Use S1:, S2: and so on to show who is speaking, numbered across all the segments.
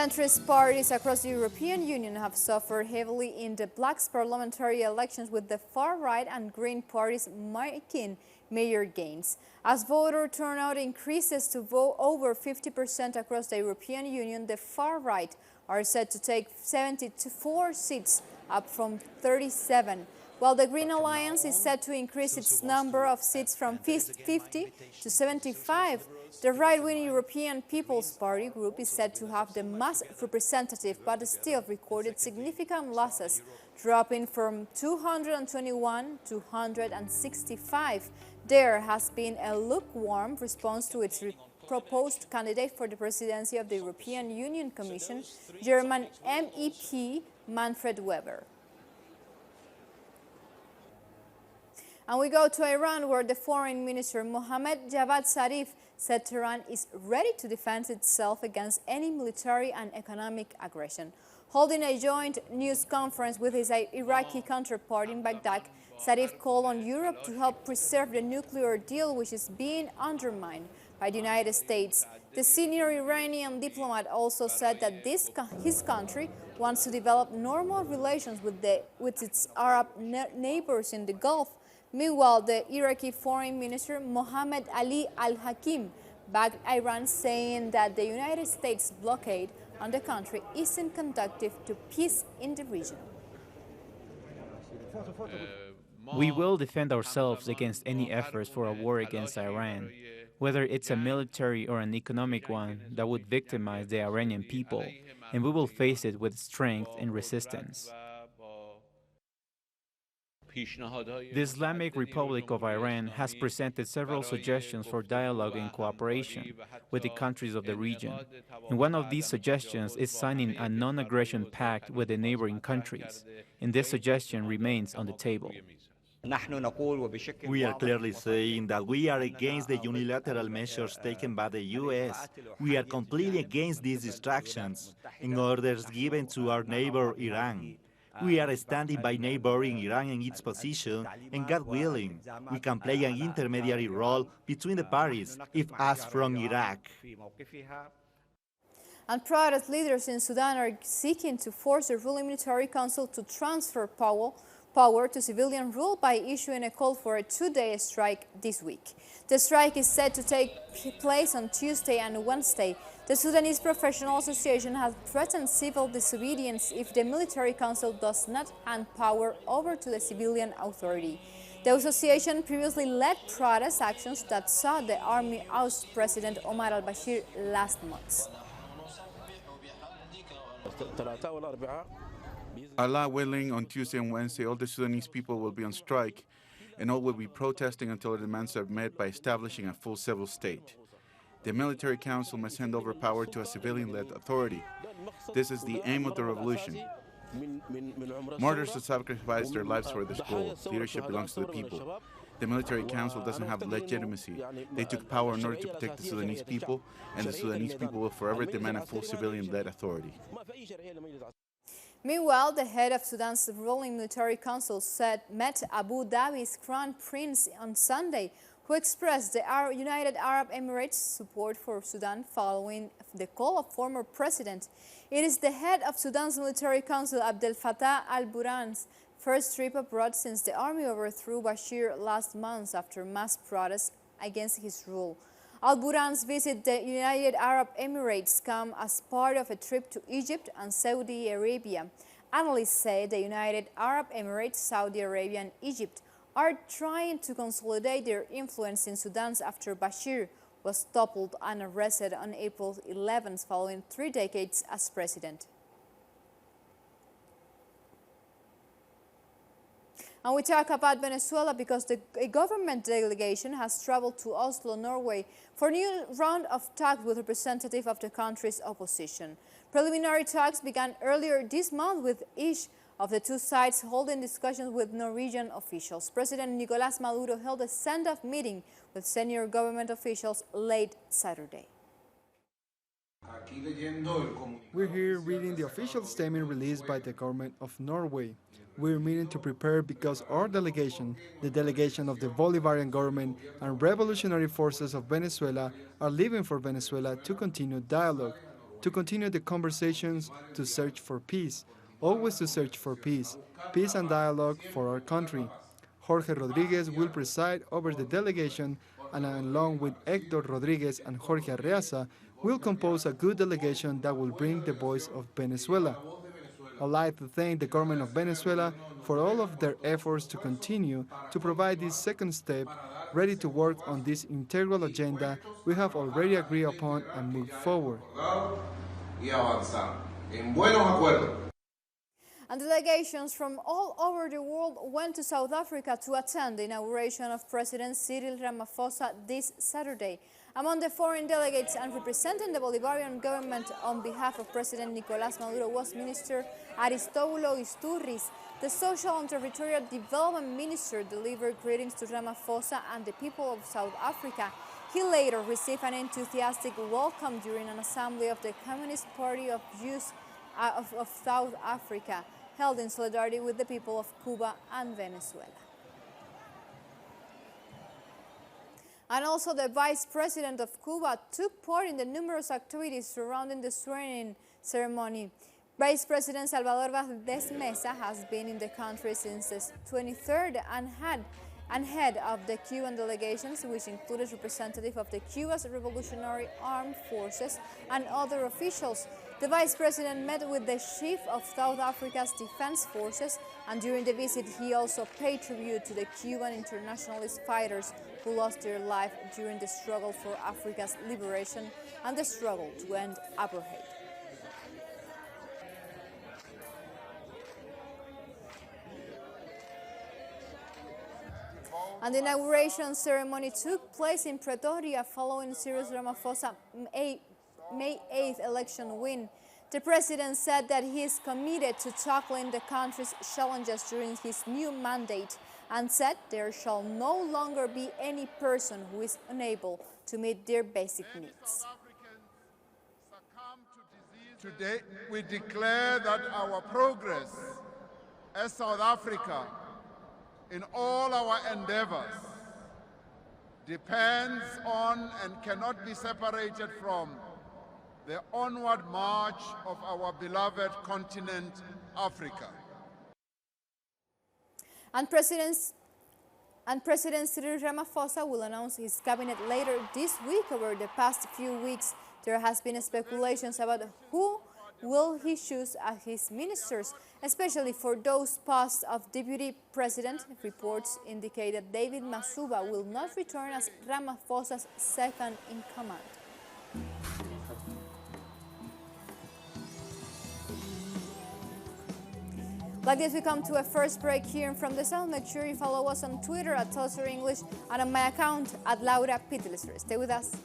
S1: Centrist parties across the European Union have suffered heavily in the bloc's parliamentary elections, with the far-right and Green parties making major gains. As voter turnout increases to vote over 50% across the European Union, the far-right are set to take 74 seats, up from 37, while the Green Alliance is set to increase its number of seats from 50 to 75. The right-wing European People's Party group is said to have the most representative, but still recorded significant losses, dropping from 221 to 165. There has been a lukewarm response to its proposed candidate for the presidency of the European Union Commission, German MEP Manfred Weber. And we go to Iran, where the foreign minister Mohammad Javad Zarif said Tehran is ready to defend itself against any military and economic aggression. Holding a joint news conference with his Iraqi counterpart in Baghdad, Zarif called on Europe to help preserve the nuclear deal, which is being undermined by the United States. The senior Iranian diplomat also said that his country wants to develop normal relations with its Arab neighbors in the Gulf. Meanwhile, the Iraqi foreign minister Mohammed Ali al-Hakim backed Iran, saying that the United States blockade on the country isn't conducive to peace in the region.
S2: We will defend ourselves against any efforts for a war against Iran, whether it's a military or an economic one that would victimize the Iranian people, and we will face it with strength and resistance. The Islamic Republic of Iran has presented several suggestions for dialogue and cooperation with the countries of the region, and one of these suggestions is signing a non-aggression pact with the neighboring countries, and this suggestion remains on the table.
S3: We are clearly saying that we are against the unilateral measures taken by the U.S. We are completely against these distractions and orders given to our neighbor Iran. We are standing by neighboring Iran in its position, and God willing, we can play an intermediary role between the parties if asked from Iraq.
S1: And protest leaders in Sudan are seeking to force the ruling military council to transfer power to civilian rule by issuing a call for a two-day strike this week. The strike is set to take place on Tuesday and Wednesday. The Sudanese Professional Association has threatened civil disobedience if the military council does not hand power over to the civilian authority. The association previously led protest actions that saw the army oust President Omar al-Bashir last month.
S4: Allah willing, on Tuesday and Wednesday, all the Sudanese people will be on strike, and all will be protesting until their demands are met by establishing a full civil state. The military council must hand over power to a civilian-led authority. This is the aim of the revolution. Martyrs have sacrificed their lives for this goal. Leadership belongs to the people. The military council doesn't have legitimacy. They took power in order to protect the Sudanese people, and the Sudanese people will forever demand a full civilian-led authority.
S1: Meanwhile, the head of Sudan's ruling military council met Abu Dhabi's Crown Prince on Sunday, who expressed the United Arab Emirates' support for Sudan following the call of former president. It is the head of Sudan's military council, Abdel Fattah al-Burhan's first trip abroad since the army overthrew Bashir last month after mass protests against his rule. Al-Burhan's visit to the United Arab Emirates come as part of a trip to Egypt and Saudi Arabia. Analysts say the United Arab Emirates, Saudi Arabia, and Egypt are trying to consolidate their influence in Sudan after Bashir was toppled and arrested on April 11th following 3 decades as president. And we talk about Venezuela because a government delegation has traveled to Oslo, Norway, for a new round of talks with representatives of the country's opposition. Preliminary talks began earlier this month, with each of the two sides holding discussions with Norwegian officials. President Nicolás Maduro held a send-off meeting with senior government officials late Saturday.
S5: We're here reading the official statement released by the government of Norway. We're meeting to prepare because our delegation, the delegation of the Bolivarian government and revolutionary forces of Venezuela, are leaving for Venezuela to continue dialogue. to continue the conversations to search for peace, always to search for peace, peace and dialogue for our country. Jorge Rodriguez will preside over the delegation and along with Hector Rodriguez and Jorge Arreaza will compose a good delegation that will bring the voice of Venezuela. I'd like to thank the government of Venezuela for all of their efforts to continue to provide this second step, ready to work on this integral agenda we have already agreed upon and move forward.
S1: And delegations from all over the world went to South Africa to attend the inauguration of President Cyril Ramaphosa this Saturday. Among the foreign delegates and representing the Bolivarian government on behalf of President Nicolás Maduro was Minister Aristóbulo Isturris. The Social and Territorial Development Minister delivered greetings to Ramaphosa and the people of South Africa. He later received an enthusiastic welcome during an assembly of the Communist Party of South Africa, held in solidarity with the people of Cuba and Venezuela. And also the Vice President of Cuba took part in the numerous activities surrounding the swearing-in ceremony. Vice President Salvador Valdés Mesa has been in the country since the 23rd and head of the Cuban delegations, which included representatives of the Cuba's Revolutionary Armed Forces and other officials. The Vice President met with the Chief of South Africa's Defense Forces, and during the visit he also paid tribute to the Cuban internationalist fighters who lost their life during the struggle for Africa's liberation and the struggle to end apartheid. And the inauguration ceremony took place in Pretoria following Cyril Ramaphosa's May 8th election win. The president said that he is committed to tackling the country's challenges during his new mandate and said there shall no longer be any person who is unable to meet their basic needs.
S6: Today, we declare that our progress as South Africa in all our endeavors depends on and cannot be separated from the onward march of our beloved continent, Africa.
S1: And President Cyril Ramaphosa will announce his cabinet later this week. Over the past few weeks, there has been speculations about who will he choose as his ministers, especially for those posts of deputy president. Reports indicate that David Masuba will not return as Ramaphosa's second in command. Like this, we come to a first break here from the South. Make sure you follow us on Twitter at Tulsa English and on my account at Laura Pitlister. Stay with us.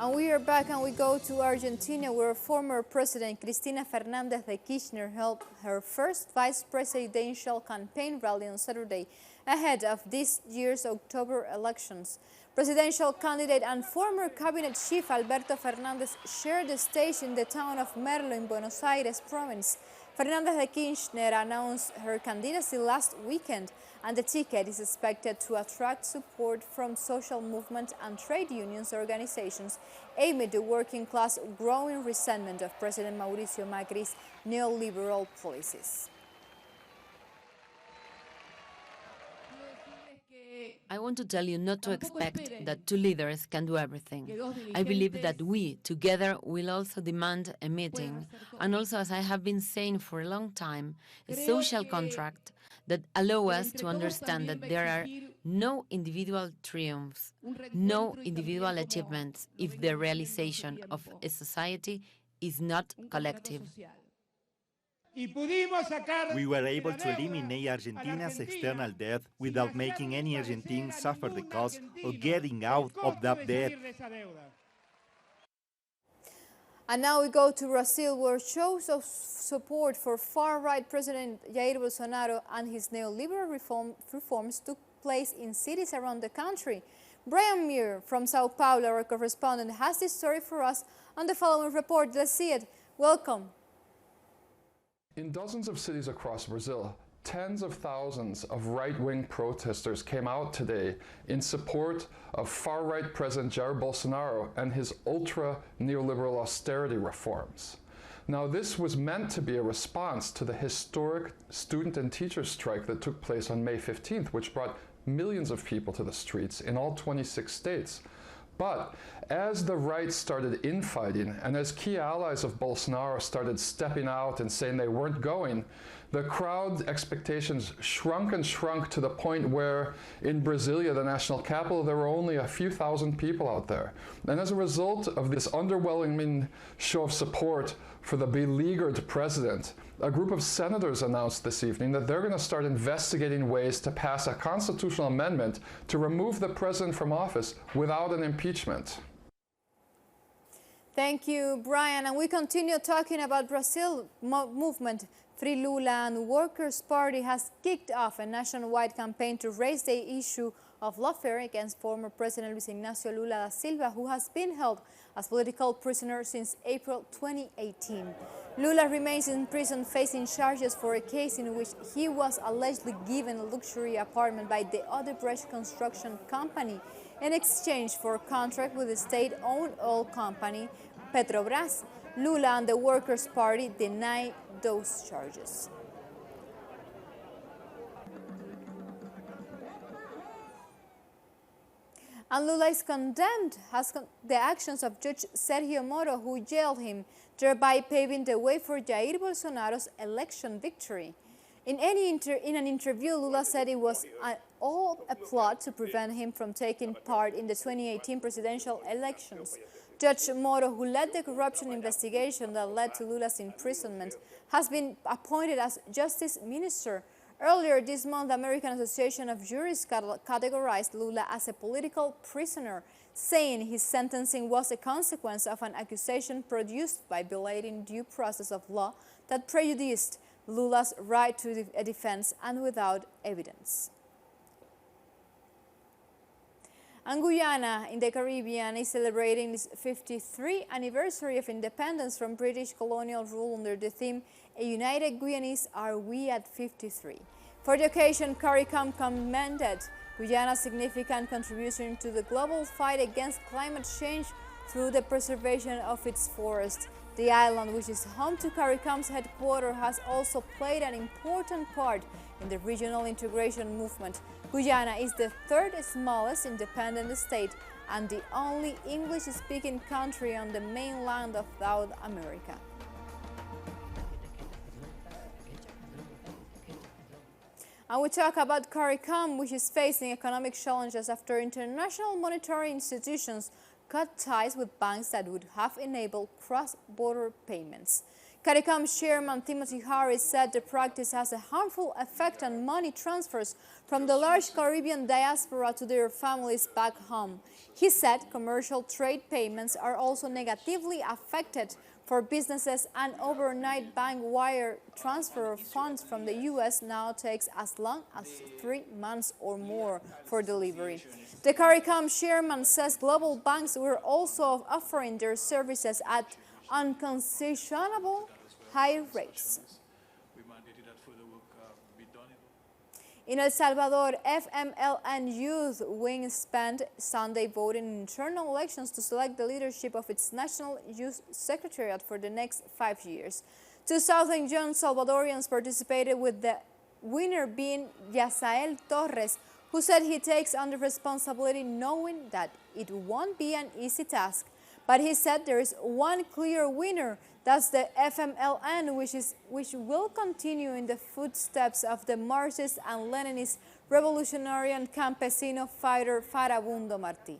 S1: And we are back and we go to Argentina, where former President Cristina Fernández de Kirchner held her first vice presidential campaign rally on Saturday ahead of this year's October elections. Presidential candidate and former cabinet chief Alberto Fernández shared the stage in the town of Merlo in Buenos Aires province. Fernández de Kirchner announced her candidacy last weekend, and the ticket is expected to attract support from social movement and trade unions organizations amid the working class growing resentment of President Mauricio Macri's neoliberal policies.
S7: I want to tell you not to expect that two leaders can do everything. I believe that we, together, will also demand a meeting, and also, as I have been saying for a long time, a social contract that allows us to understand that there are no individual triumphs, no individual achievements if the realization of a society is not collective.
S3: We were able to eliminate Argentina's external debt without making any Argentine suffer the cost of getting out of that debt.
S1: And now we go to Brazil, where shows of support for far-right President Jair Bolsonaro and his neoliberal reforms took place in cities around the country. Brian Muir from Sao Paulo, our correspondent, has this story for us on the following report. Let's see it. Welcome.
S8: In dozens of cities across Brazil, tens of thousands of right-wing protesters came out today in support of far-right President Jair Bolsonaro and his ultra-neoliberal austerity reforms. Now, this was meant to be a response to the historic student and teacher strike that took place on May 15th, which brought millions of people to the streets in all 26 states. But as the right started infighting and as key allies of Bolsonaro started stepping out and saying they weren't going, the crowd expectations shrunk and shrunk to the point where in Brasilia, the national capital, there were only a few thousand people out there. And as a result of this underwhelming show of support for the beleaguered president, a group of senators announced this evening that they're going to start investigating ways to pass a constitutional amendment to remove the president from office without an impeachment.
S1: Thank you, Brian. And we continue talking about Brazil movement. Free Lula and Workers' Party has kicked off a nationwide campaign to raise the issue of lawfare against former President Luis Ignacio Lula da Silva, who has been held as political prisoner since April 2018. Lula remains in prison facing charges for a case in which he was allegedly given a luxury apartment by the Odebrecht construction company in exchange for a contract with the state-owned oil company Petrobras. Lula and the Workers' Party deny those charges. And Lula is condemned the actions of Judge Sergio Moro, who jailed him, thereby paving the way for Jair Bolsonaro's election victory. In an interview, Lula said it was all a plot to prevent him from taking part in the 2018 presidential elections. Judge Moro, who led the corruption investigation that led to Lula's imprisonment, has been appointed as Justice Minister. Earlier this month, the American Association of Jurists categorized Lula as a political prisoner, saying his sentencing was a consequence of an accusation produced by violating due process of law that prejudiced Lula's right to a defense and without evidence. And Guyana in the Caribbean is celebrating its 53th anniversary of independence from British colonial rule under the theme, "A United Guyanese Are We at 53." For the occasion, CARICOM commended Guyana's significant contribution to the global fight against climate change through the preservation of its forests. The island, which is home to CARICOM's headquarters, has also played an important part in the regional integration movement. Guyana is the third smallest independent state and the only English-speaking country on the mainland of South America. And we talk about CARICOM, which is facing economic challenges after international monetary institutions cut ties with banks that would have enabled cross-border payments. CARICOM chairman Timothy Harris said the practice has a harmful effect on money transfers from the large Caribbean diaspora to their families back home. He said commercial trade payments are also negatively affected for businesses, and overnight bank wire transfer of funds from the U.S. now takes as long as 3 months or more for delivery. The CARICOM chairman says global banks were also offering their services at unconscionable high rates. In El Salvador, FMLN Youth Wing spent Sunday voting in internal elections to select the leadership of its National Youth Secretariat for the next 5 years. 2,000 young Salvadorians participated, with the winner being Yasael Torres, who said he takes on the responsibility knowing that it won't be an easy task. But he said there is one clear winner, that's the FMLN, which will continue in the footsteps of the Marxist and Leninist revolutionary and campesino fighter Farabundo Martí.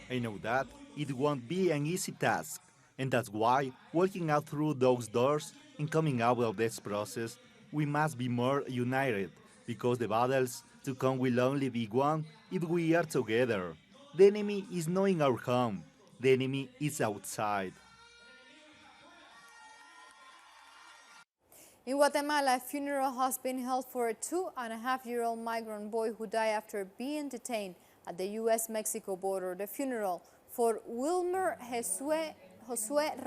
S3: I know that it won't be an easy task, and that's why, walking out through those doors and coming out of this process, we must be more united, because the battles to come will only be won if we are together. The enemy is not in our home. The enemy is outside.
S1: In Guatemala, a funeral has been held for a 2.5-year-old migrant boy who died after being detained at the U.S.-Mexico border. The funeral for Wilmer Josue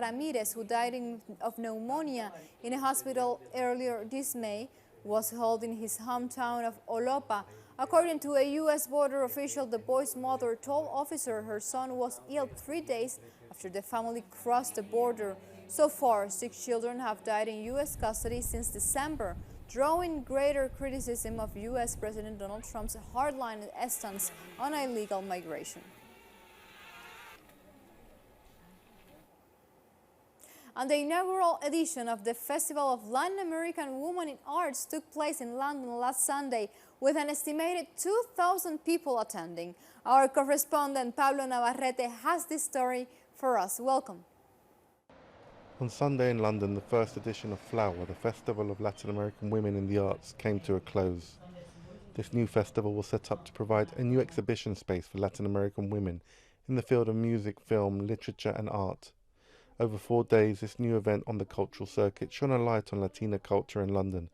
S1: Ramirez, who died of pneumonia in a hospital earlier this May, was held in his hometown of Olopa. According to a U.S. border official, the boy's mother told officers her son was ill 3 days after the family crossed the border. So far, 6 children have died in U.S. custody since December, drawing greater criticism of U.S. President Donald Trump's hardline stance on illegal migration. And the inaugural edition of the Festival of Latin American Women in Arts took place in London last Sunday, with an estimated 2,000 people attending. Our correspondent Pablo Navarrete has this story for us. Welcome.
S9: On Sunday in London, the first edition of Flower, the Festival of Latin American Women in the Arts, came to a close. This new festival was set up to provide a new exhibition space for Latin American women in the field of music, film, literature and art. Over 4 days, this new event on the cultural circuit shone a light on Latina culture in London,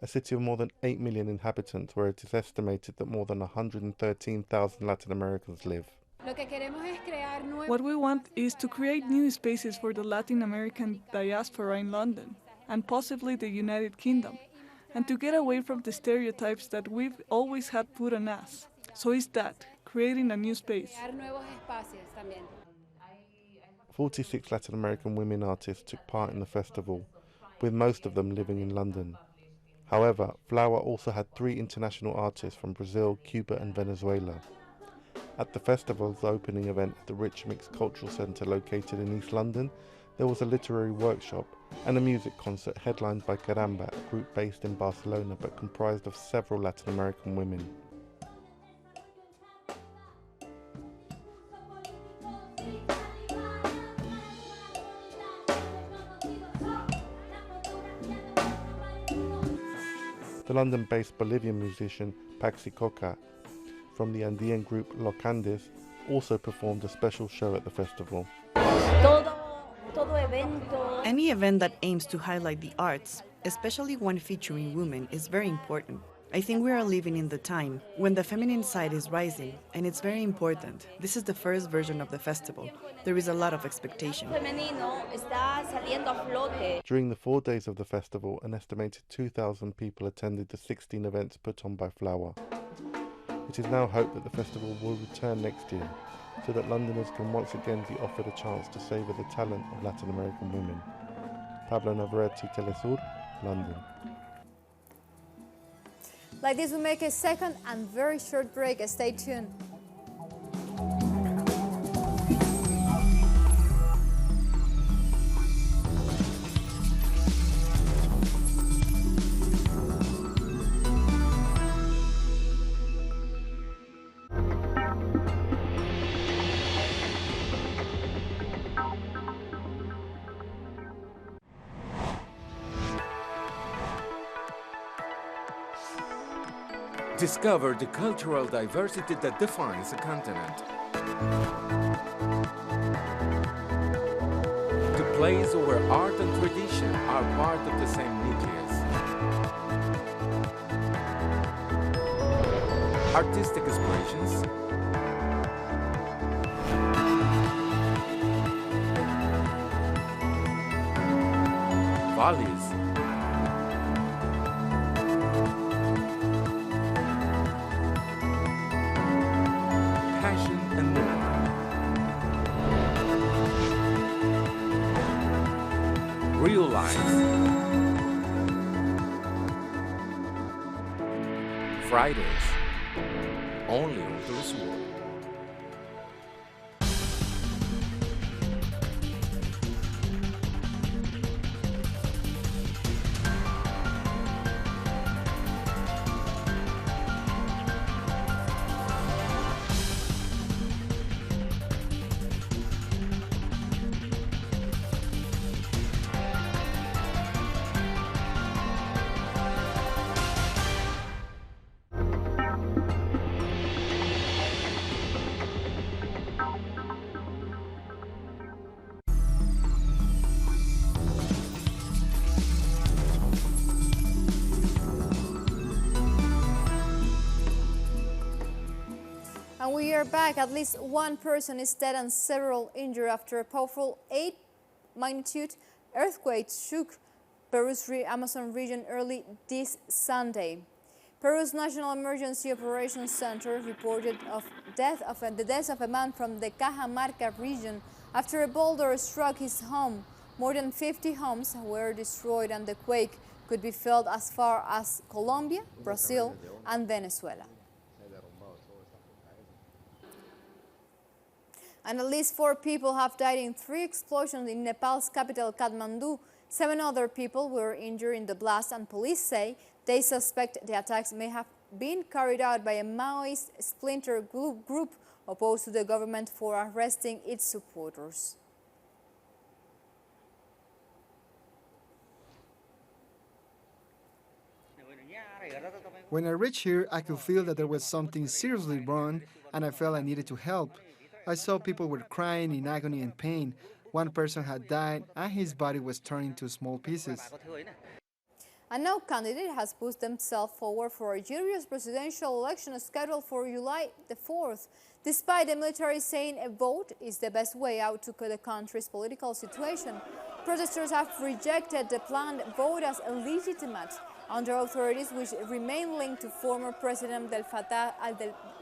S9: a city of more than 8 million inhabitants, where it is estimated that more than 113,000 Latin Americans live.
S10: What we want is to create new spaces for the Latin American diaspora in London, and possibly the United Kingdom, and to get away from the stereotypes that we've always had put on us. So it's that, creating a new space.
S9: 46 Latin American women artists took part in the festival, with most of them living in London. However, Flower also had 3 international artists from Brazil, Cuba and Venezuela. At the festival's opening event at the Rich Mix Cultural Centre located in East London, there was a literary workshop and a music concert headlined by Caramba, a group based in Barcelona but comprised of several Latin American women. The London-based Bolivian musician Paxi Coca from the Andean group Los Andes also performed a special show at the festival.
S11: Any event that aims to highlight the arts, especially one featuring women, is very important. I think we are living in the time when the feminine side is rising, and it's very important. This is the first version of the festival. There is a lot of expectation.
S9: During the 4 days of the festival, an estimated 2,000 people attended the 16 events put on by Flower. It is now hoped that the festival will return next year, so that Londoners can once again be offered a chance to savour the talent of Latin American women. Pablo Navarrete, Telesur, London.
S1: Like this, we make a second and very short break. Stay tuned.
S12: Discover the cultural diversity that defines a continent. The place where art and tradition are part of the same nucleus. Artistic explorations, values, passion, and more. Real life. Fridays, only on this world.
S1: And we are back. At least one person is dead and several injured after a powerful 8-magnitude earthquake shook Peru's Amazon region early this Sunday. Peru's National Emergency Operations Center reported the death of a man from the Cajamarca region after a boulder struck his home. More than 50 homes were destroyed, and the quake could be felt as far as Colombia, Brazil, and Venezuela. And at least 4 people have died in 3 explosions in Nepal's capital, Kathmandu. 7 other people were injured in the blast, and police say they suspect the attacks may have been carried out by a Maoist splinter group opposed to the government for arresting its supporters.
S5: When I reached here, I could feel that there was something seriously wrong, and I felt I needed to help. I saw people were crying in agony and pain. One person had died, and his body was torn into small pieces.
S1: A no candidate has pushed themselves forward for Algeria's presidential election scheduled for July the 4th. Despite the military saying a vote is the best way out to the country's political situation, protesters have rejected the planned vote as illegitimate under authorities which remain linked to former President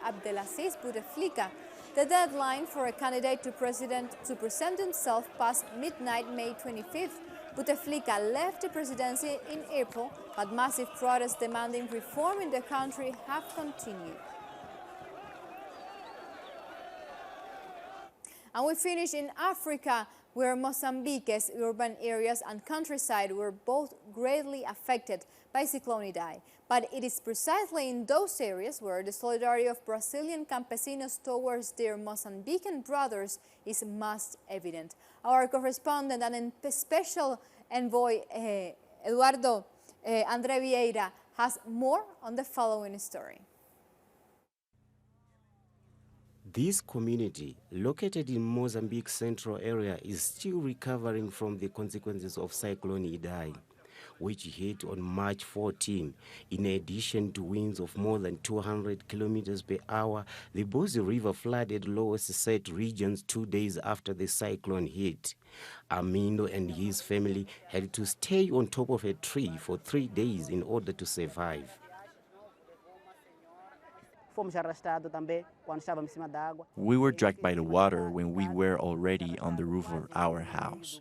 S1: Abdelaziz Bouteflika. The deadline for a candidate to present himself passed midnight, May 25th. Bouteflika left the presidency in April, but massive protests demanding reform in the country have continued. And we finish in Africa, where Mozambique's urban areas and countryside were both greatly affected by Cyclone Idai. But it is precisely in those areas where the solidarity of Brazilian campesinos towards their Mozambican brothers is most evident. Our correspondent and special envoy, Eduardo André Vieira, has more on the following story.
S13: This community, located in Mozambique's central area, is still recovering from the consequences of Cyclone Idai, which hit on March 14. In addition to winds of more than 200 kilometers per hour, the Bozi River flooded lowest set regions 2 days after the cyclone hit. Amindo and his family had to stay on top of a tree for 3 days in order to survive.
S14: We were dragged by the water when we were already on the roof of our house.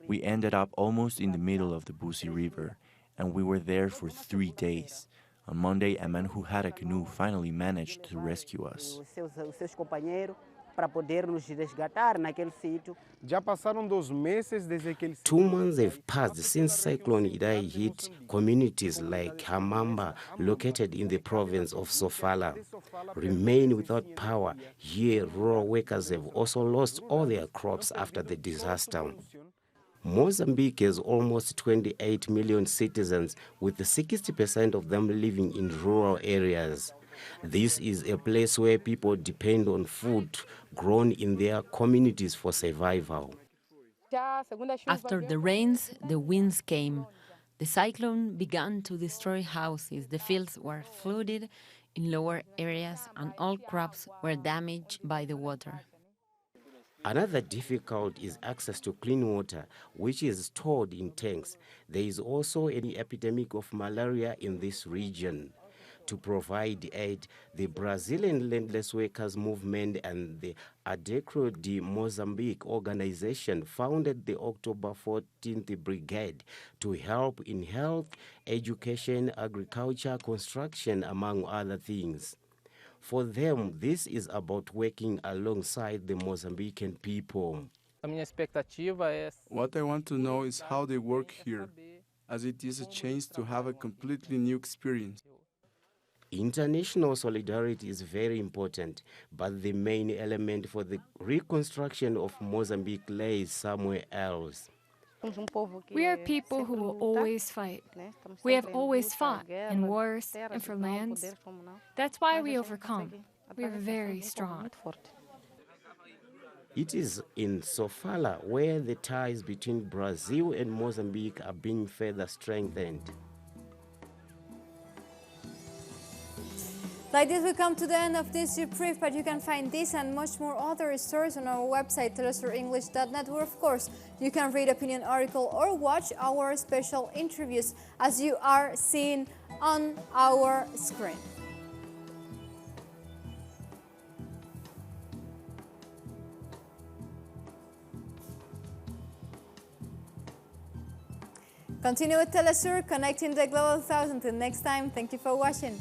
S14: We ended up almost in the middle of the Bozi River, and we were there for 3 days. On Monday, a man who had a canoe finally managed to rescue us.
S13: 2 months have passed since Cyclone Idai hit communities like Hamamba, located in the province of Sofala, remain without power. Here, rural workers have also lost all their crops after the disaster. Mozambique has almost 28 million citizens, with 60% of them living in rural areas. This is a place where people depend on food grown in their communities for survival.
S7: After the rains, the winds came. The cyclone began to destroy houses. The fields were flooded in lower areas, and all crops were damaged by the water.
S13: Another difficulty is access to clean water, which is stored in tanks. There is also an epidemic of malaria in this region. To provide aid, the Brazilian Landless Workers Movement and the Adecro de Mozambique organization founded the October 14th Brigade to help in health, education, agriculture, construction, among other things. For them, this is about working alongside the Mozambican people.
S15: What I want to know is how they work here, as it is a chance to have a completely new experience.
S13: International solidarity is very important, but the main element for the reconstruction of Mozambique lays somewhere else.
S16: We are people who will always fight. We have always fought in wars and for lands. That's why we overcome. We are very strong.
S13: It is in Sofala where the ties between Brazil and Mozambique are being further strengthened.
S1: Like this, we come to the end of this brief, but you can find this and much more other stories on our website, telesurenglish.net, where, of course, you can read opinion article or watch our special interviews as you are seeing on our screen. Continue with Telesur, connecting the Global South. Until next time, thank you for watching.